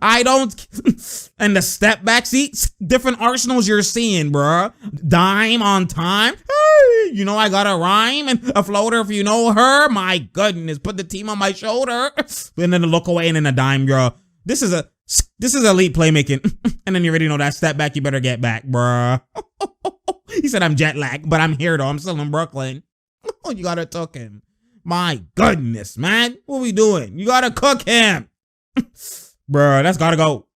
I don't. And the step back, see, different arsenals you're seeing, bruh. Dime on time. Hey, you know I got a rhyme and a floater if you know her. My goodness, put the team on my shoulder. And then look away and then a dime, bro. This is elite playmaking. And then you already know that step back, you better get back, bruh. He said I'm jet lagged, but I'm here though. I'm still in Brooklyn. You gotta cook him. My goodness, man. What we doing? You gotta cook him. Bruh, that's gotta go.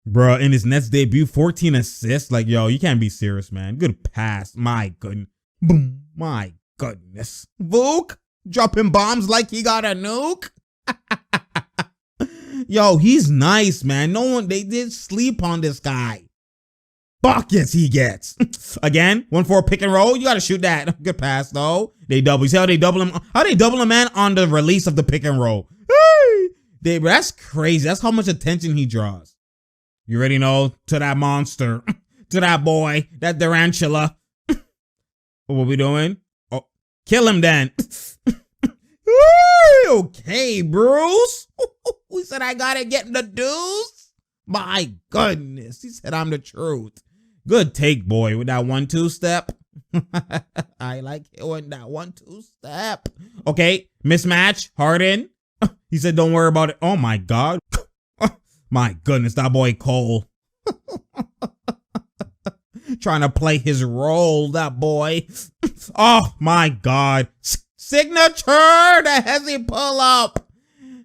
Bruh, in his Nets debut, 14 assists. Like, yo, you can't be serious, man. Good pass. My goodness. Boom. My goodness. Vuk, dropping bombs like he got a nuke. Yo, he's nice, man. They did sleep on this guy. Buckets he gets. Again, 1-4 pick and roll. You got to shoot that. Good pass, though. They double. You see how they double him? How they double him, man, on the release of the pick and roll. That's crazy. That's how much attention he draws. You already know, to that monster. To that boy. That Durantula. What we doing? Oh, kill him then. Okay, Bruce. He said I got to get the deuce. My goodness. He said I'm the truth. Good take, boy, with that 1-2 step. I like it with that 1-2 step. Okay, mismatch. Harden. He said, don't worry about it. Oh, my God. My goodness, that boy Cole. Trying to play his role, that boy. Oh, my God. Signature, the hezzy pull up.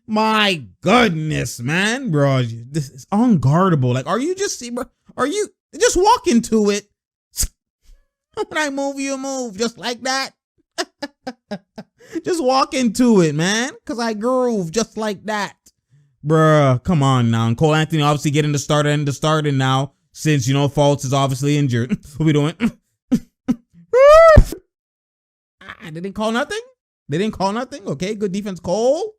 My goodness, man. Bro, this is unguardable. Like, are you just walk into it? When I move, you move. Just like that. Just walk into it, man. Because I groove just like that. Bruh, come on now. And Cole Anthony obviously getting the starter now. Since, Fultz is obviously injured. What we doing? They didn't call nothing? Okay, good defense, Cole.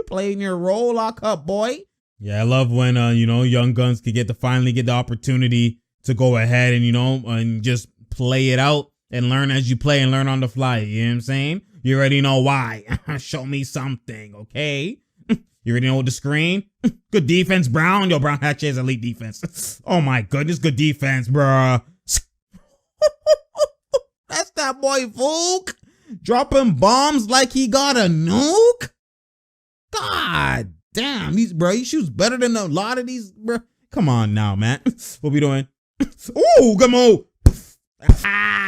Playing your role, lock up, boy. Yeah, I love when, young guns could finally get the opportunity to go ahead and, and just play it out and learn as you play and learn on the fly. You know what I'm saying? You already know why. Show me something, okay? You already know the screen. Good defense, Brown. Yo, Brown actually has elite defense. Oh, my goodness. Good defense, bruh. That's that boy, Vuk. Dropping bombs like he got a nuke. God damn. He shoots better than a lot of these, bro. Come on now, man. What we doing? Ooh, good move.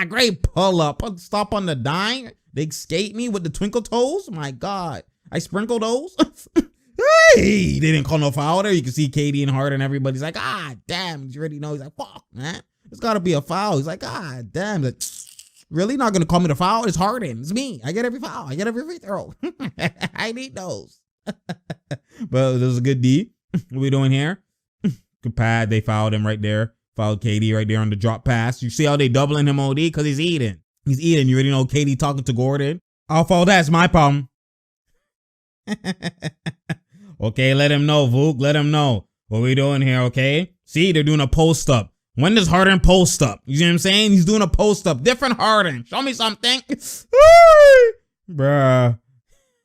Great pull up. Stop on the dime. They skate me with the twinkle toes. My God. I sprinkle those. Hey, they didn't call no foul there. You can see Katie and Harden. Everybody's like, damn. You already know. He's like, fuck, man. It's got to be a foul. He's like, damn. Like, really? Not going to call me the foul? It's Harden. It's me. I get every foul. I get every free throw. I need those. But this was a good D. What we doing here? Good pad. They fouled him right there. Fouled Katie right there on the drop pass. You see how they doubling him OD? Because he's eating. He's eating. You already know Katie talking to Gordon. I'll foul that. It's my problem. Okay, let him know, Vuk. Let him know. What we doing here, okay? See, they're doing a post up. When does Harden post up? You know what I'm saying? He's doing a post up. Different Harden. Show me something. Bruh.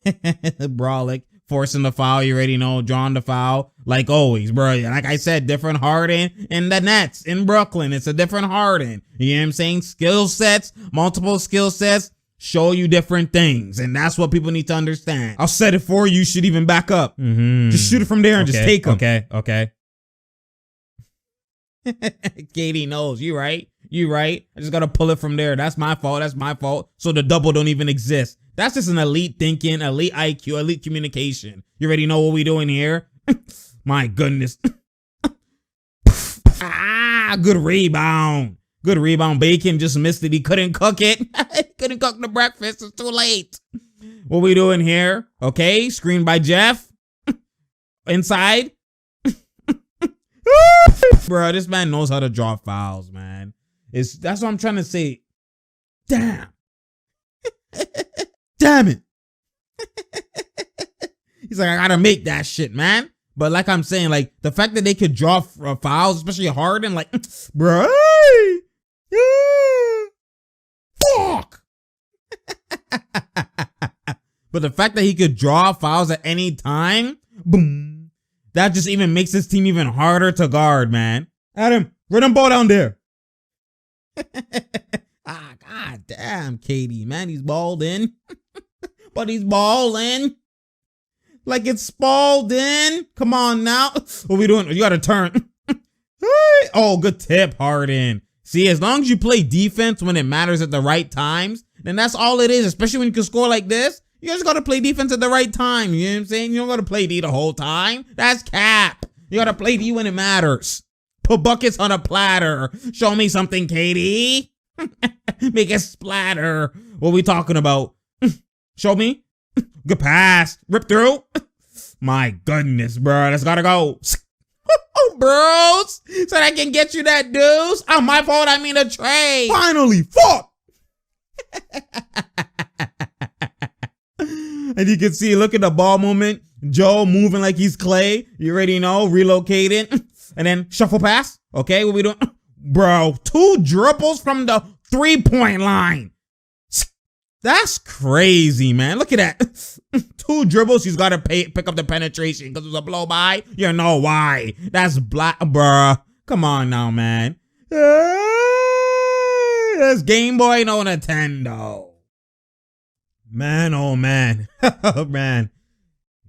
Brolic. Forcing the foul. You already know. Drawing the foul. Like always, bro. Like I said, different Harden in the Nets in Brooklyn. It's a different Harden. You know what I'm saying? Skill sets. Multiple skill sets. Show you different things. And that's what people need to understand. I'll set it for you. You should even back up. Just shoot it from there and just take them. Okay. Katie knows. You right. I just got to pull it from there. That's my fault. So the double don't even exist. That's just an elite thinking, elite IQ, elite communication. You already know what we doing here. My goodness. Good rebound. Bacon just missed it. He couldn't cook it. He couldn't cook the breakfast. It's too late. What we doing here? Okay. Screen by Jeff. Inside. Bro, this man knows how to draw fouls, man. That's what I'm trying to say. Damn it. He's like, I gotta make that shit, man. But like I'm saying, like the fact that they could draw fouls, especially Harden, like, bro, fuck. But the fact that he could draw fouls at any time, boom, that just even makes this team even harder to guard, man. Adam, run them ball down there. God damn, KD, man, he's balled in. But he's balling like it's spalled in. Come on now. What we doing? You got to turn. Oh, good tip, Harden. See, as long as you play defense when it matters at the right times, then that's all it is, especially when you can score like this. You just got to play defense at the right time. You know what I'm saying? You don't got to play D the whole time. That's cap. You got to play D when it matters. Put buckets on a platter. Show me something, KD. Make it splatter. What we talking about? Show me. Good pass. Rip through. My goodness, bro. That's gotta go. Oh, bros. So I can get you that deuce. Oh, my fault. I mean a trade. Finally. Fuck. And you can see, look at the ball movement. Joe moving like he's Clay. You already know. Relocating. And then shuffle pass. Okay, what we doing? Bro, 2 dribbles from the 3-point line. That's crazy, man. Look at that. 2 dribbles. He's got to pick up the penetration because it was a blow by. You know why. That's black, bruh. Come on now, man. That's Game Boy, no Nintendo. Man, oh, man. Man.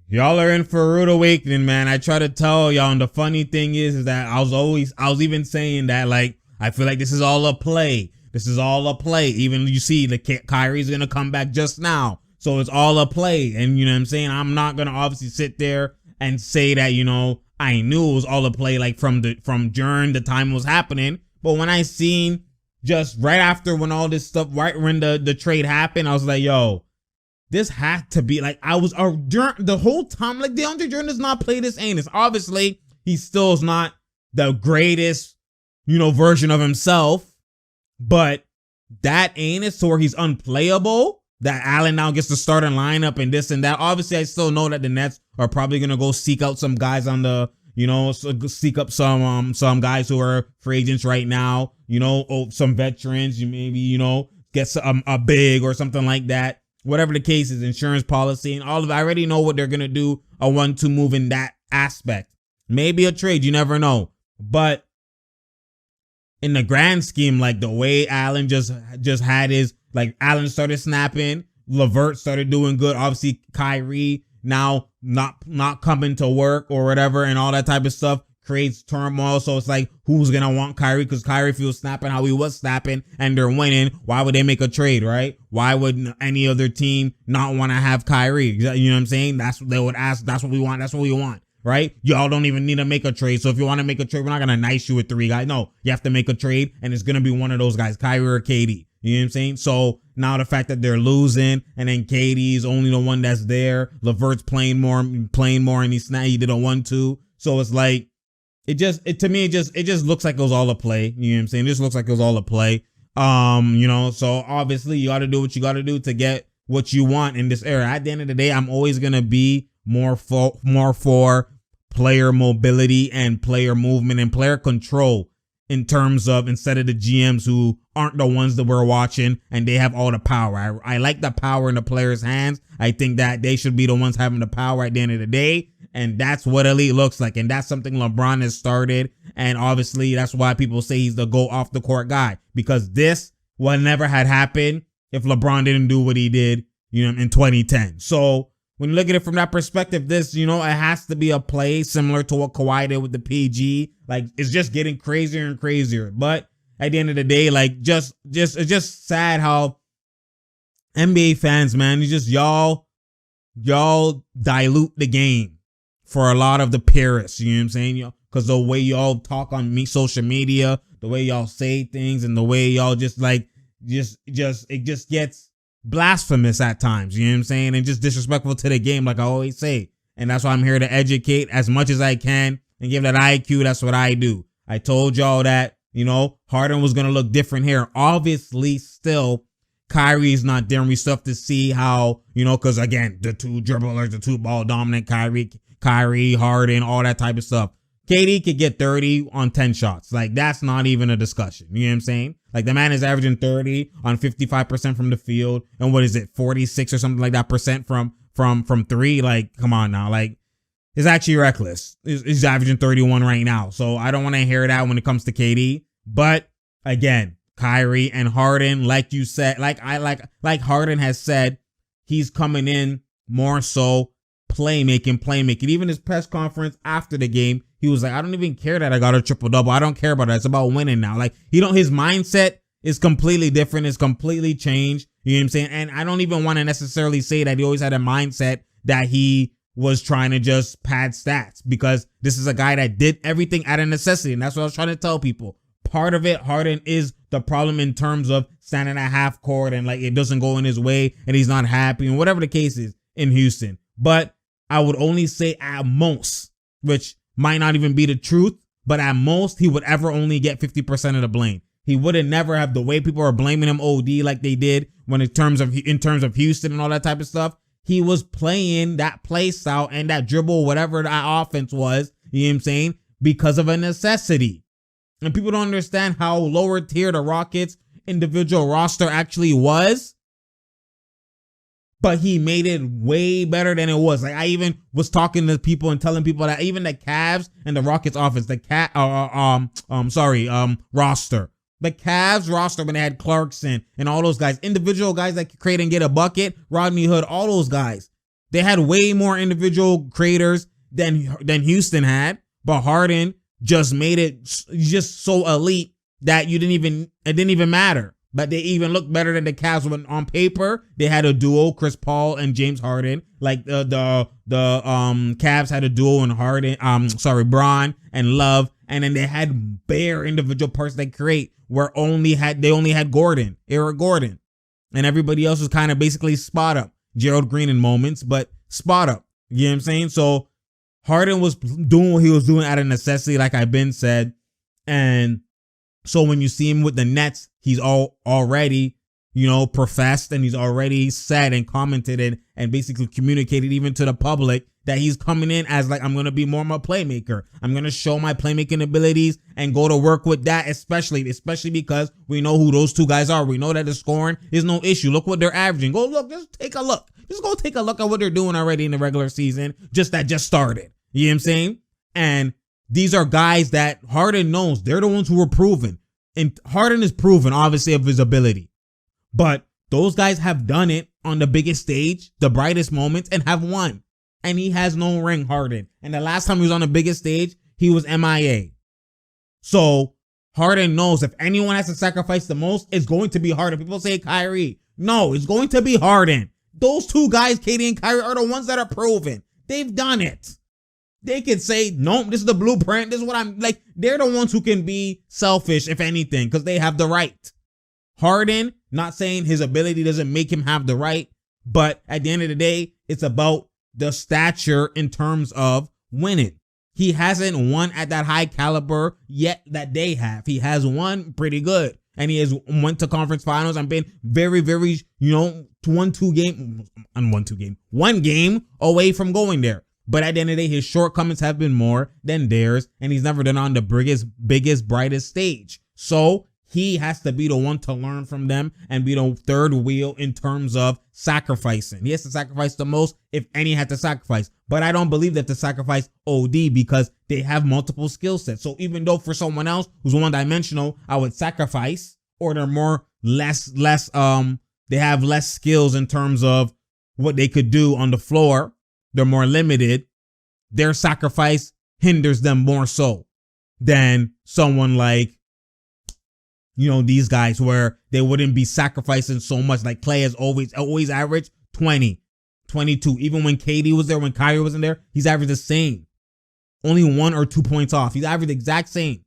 Y'all are in for a rude awakening, man. I try to tell y'all, and the funny thing is that I was even saying that, like, I feel like this is all a play. This is all a play. Even you see the Kyrie's going to come back just now. So it's all a play. And you know what I'm saying? I'm not going to obviously sit there and say that, you know, I knew it was all a play, like from during the time it was happening. But when I seen just right after when all this stuff, right when the trade happened, I was like, yo, this had to be like, I was during the whole time, like DeAndre Jordan does not play this anus. Obviously, he still is not the greatest, you know, version of himself, but that anus to where he's unplayable, that Allen now gets to start a lineup and this and that. Obviously, I still know that the Nets are probably going to go seek out some guys on the, you know, seek up some guys who are free agents right now, you know, some veterans, you maybe, you know, get a big or something like that. Whatever the case is, insurance policy and all of it. I already know what they're going to do, a 1-2 move in that aspect. Maybe a trade, you never know. But in the grand scheme, like the way Allen just had his, like Allen started snapping, LeVert started doing good. Obviously, Kyrie now not coming to work or whatever and all that type of stuff creates turmoil. So it's like, who's going to want Kyrie? Because Kyrie feels snapping how he was snapping and they're winning. Why would they make a trade, right? Why would any other team not want to have Kyrie? You know what I'm saying? That's what they would ask. That's what we want. That's what we want, right? Y'all don't even need to make a trade. So if you want to make a trade, we're not going to nice you with 3 guys. No, you have to make a trade and it's going to be one of those guys, Kyrie or KD. You know what I'm saying? So now the fact that they're losing and then KD's only the one that's there. LeVert's playing more and he did a 1-2. So it's like, to me, it just looks like it was all a play. You know what I'm saying? It just looks like it was all a play. You know, so obviously you got to do what you got to do to get what you want in this era. At the end of the day, I'm always going to be more for player mobility and player movement and player control in terms of instead of the GMs who aren't the ones that we're watching and they have all the power. I like the power in the players' hands. I think that they should be the ones having the power at the end of the day. And that's what elite looks like. And that's something LeBron has started. And obviously, that's why people say he's the go off the court guy. Because this would never had happened if LeBron didn't do what he did, you know, in 2010. So when you look at it from that perspective, this, you know, it has to be a play similar to what Kawhi did with the PG. Like, it's just getting crazier and crazier. But at the end of the day, like, it's just sad how NBA fans, man, you just y'all dilute the game for a lot of the purists, you know what I'm saying? Because the way y'all talk on social media, the way y'all say things, and the way y'all just like, it just gets blasphemous at times, you know what I'm saying? And just disrespectful to the game, like I always say. And that's why I'm here to educate as much as I can and give that IQ. That's what I do. I told y'all that, you know, Harden was going to look different here. Obviously, still, Kyrie's not there. And we still have to see how, you know, because again, the 2 dribblers, the 2 ball dominant Kyrie, Harden, all that type of stuff. KD could get 30 on 10 shots. Like, that's not even a discussion. You know what I'm saying? Like, the man is averaging 30 on 55% from the field. And what is it, 46 or something like that percent from three? Like, come on now. Like, it's actually reckless. He's averaging 31 right now. So I don't want to hear that when it comes to KD. But again, Kyrie and Harden, like you said, like Harden has said, he's coming in more so playmaking. Even his press conference after the game, he was like, I don't even care that I got a triple-double. I don't care about that. It's about winning now. Like, his mindset is completely different. It's completely changed. You know what I'm saying? And I don't even want to necessarily say that he always had a mindset that he was trying to just pad stats, because this is a guy that did everything out of necessity. And that's what I was trying to tell people. Part of it, Harden is the problem in terms of standing at half court and like it doesn't go in his way and he's not happy and whatever the case is in Houston. But I would only say at most, which might not even be the truth, but at most he would ever only get 50% of the blame. He would never have, the way people are blaming him OD like they did when in terms of Houston and all that type of stuff. He was playing that play style and that dribble, whatever that offense was, you know what I'm saying, because of a necessity. And people don't understand how lower tier the Rockets individual roster actually was. But he made it way better than it was. Like, I even was talking to people and telling people that even the Cavs and the Rockets offense, roster. The Cavs roster, when they had Clarkson and all those guys, individual guys that could create and get a bucket, Rodney Hood, all those guys, they had way more individual creators than Houston had. But Harden just made it just so elite that it didn't even matter. But they even looked better than the Cavs when on paper they had a duo, Chris Paul and James Harden. Like the Cavs had a duo in Bron and Love, and then they had bare individual parts they create where they only had Eric Gordon, and everybody else was kind of basically spot up. Gerald Green in moments, but spot up. You know what I'm saying? So Harden was doing what he was doing out of necessity, like I've been said. And so when you see him with the Nets, he's already, professed, and he's already said and commented and basically communicated even to the public that he's coming in as like, I'm going to be more of a playmaker. I'm going to show my playmaking abilities and go to work with that, especially because we know who those two guys are. We know that the scoring is no issue. Look what they're averaging. Go look, just take a look. Just go take a look at what they're doing already in the regular season, just started. You know what I'm saying? And these are guys that Harden knows. They're the ones who were proven. And Harden is proven, obviously, of his ability. But those guys have done it on the biggest stage, the brightest moments, and have won. And he has no ring, Harden. And the last time he was on the biggest stage, he was MIA. So Harden knows if anyone has to sacrifice the most, it's going to be Harden. People say Kyrie. No, it's going to be Harden. Those two guys, KD and Kyrie, are the ones that are proven. They've done it. They could say, nope, this is the blueprint. This is what I'm like. They're the ones who can be selfish, if anything, because they have the right. Harden, not saying his ability doesn't make him have the right, but at the end of the day, it's about the stature in terms of winning. He hasn't won at that high caliber yet that they have. He has won pretty good. And he has went to conference finals and been very, very, one game away from going there. But at the end of the day, his shortcomings have been more than theirs, and he's never been on the biggest, brightest stage. So he has to be the one to learn from them and be the third wheel in terms of sacrificing. He has to sacrifice the most, if any had to sacrifice. But I don't believe that to sacrifice OD, because they have multiple skill sets. So even though for someone else who's one-dimensional, I would sacrifice, or they're they have less skills in terms of what they could do on the floor, they're more limited, their sacrifice hinders them more so than someone like, these guys, where they wouldn't be sacrificing so much. Like Clay has always averaged 20, 22. Even when KD was there, when Kyrie wasn't there, he's averaged the same. Only 1 or 2 points off. He's averaged the exact same.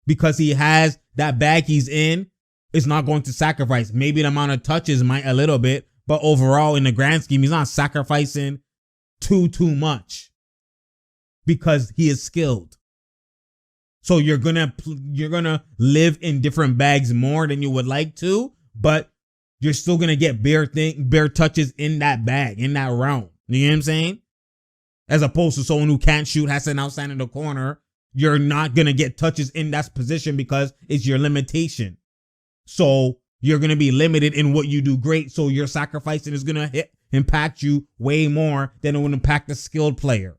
Because he has that bag he's in, is not going to sacrifice. Maybe the amount of touches might a little bit, but overall, in the grand scheme, he's not sacrificing too much because he is skilled. So you're gonna live in different bags more than you would like to, but you're still gonna get bare touches in that bag, in that round. You know what I'm saying? As opposed to someone who can't shoot, has to now stand in the corner. You're not going to get touches in that position because it's your limitation. So you're going to be limited in what you do great. So your sacrificing is going to impact you way more than it would impact a skilled player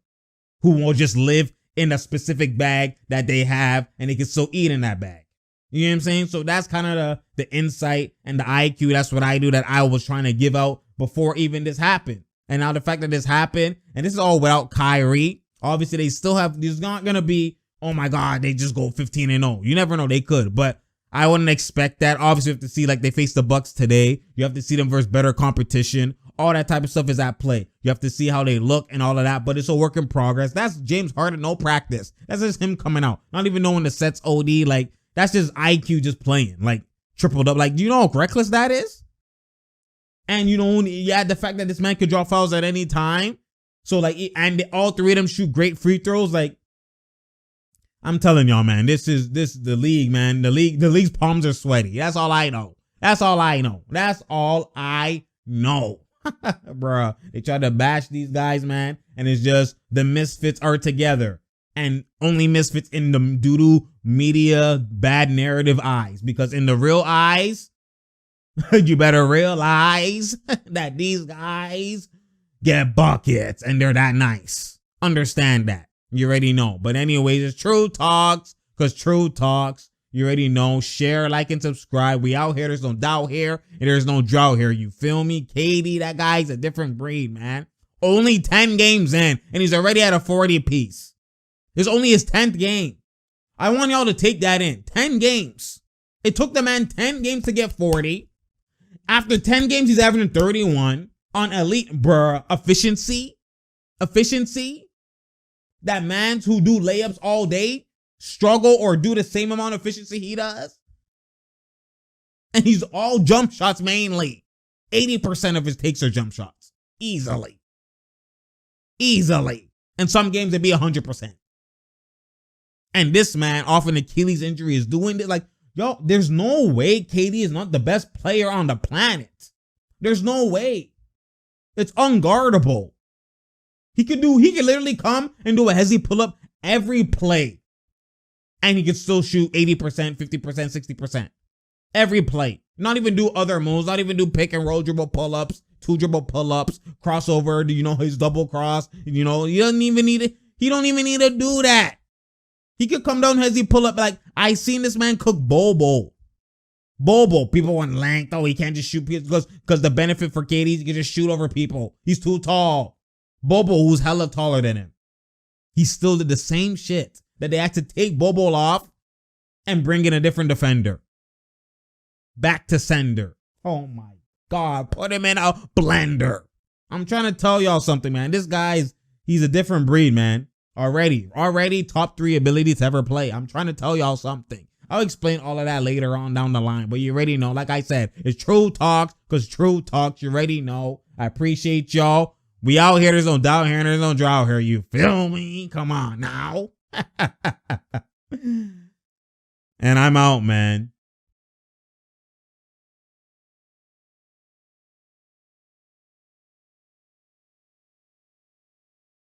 who will just live in a specific bag that they have and they can still eat in that bag. You know what I'm saying? So that's kind of the insight and the IQ. That's what I do that I was trying to give out before even this happened. And now the fact that this happened, and this is all without Kyrie, obviously they still have, there's not going to be, oh my God, they just go 15-0. You never know, they could, but I wouldn't expect that. Obviously you have to see like they face the Bucks today. You have to see them versus better competition. All that type of stuff is at play. You have to see how they look and all of that, but it's a work in progress. That's James Harden, no practice. That's just him coming out. Not even knowing the sets OD. Like, that's just IQ just playing. Like, tripled up. Like, do you know how reckless that is? And, you know, yeah, the fact that this man could draw fouls at any time. So, like, and all three of them shoot great free throws. Like, I'm telling y'all, man, this is the league, man. The league's palms are sweaty. That's all I know. That's all I know. That's all I know. Bruh, they try to bash these guys, man, and it's just the misfits are together, and only misfits in the doo-doo media bad narrative eyes, because in the real eyes, you better realize that these guys get buckets and they're that nice. Understand that. You already know. But anyways, it's True Talks, because True Talks, you already know. Share, like, and subscribe. We out here. There's no doubt here. And there's no drought here. You feel me? KD, that guy's a different breed, man. Only 10 games in, and he's already at a 40 piece. It's only his 10th game. I want y'all to take that in. 10 games. It took the man 10 games to get 40. After 10 games, he's averaging 31 on elite, bruh, efficiency. Efficiency. That mans who do layups all day struggle or do the same amount of efficiency he does. And he's all jump shots mainly. 80% of his takes are jump shots. Easily. Easily. In some games, it'd be 100%. And this man, off an Achilles injury, is doing it. Like, yo, there's no way KD is not the best player on the planet. There's no way. It's unguardable. He could literally come and do a hezzy pull-up every play. And he could still shoot 80%, 50%, 60%. Every play. Not even do other moves. Not even do pick and roll dribble pull-ups, 2 dribble pull-ups, crossover, you know, his double cross. You know, he don't even need to do that. He could come down hezzy pull-up. Like, I seen this man cook Bobo. People want length. Oh, he can't just shoot people because the benefit for KD is he can just shoot over people. He's too tall. Bobo, who's hella taller than him. He still did the same shit that they had to take Bobo off and bring in a different defender. Back to sender. Oh my God. Put him in a blender. I'm trying to tell y'all something, man. This guy's, he's a different breed, man. Already top 3 ability to ever play. I'm trying to tell y'all something. I'll explain all of that later on down the line, but you already know, like I said, it's True Talks, because True Talks, you already know. I appreciate y'all. We out here, there's no doubt here, and there's no drought here. You feel me? Come on now. And I'm out, man.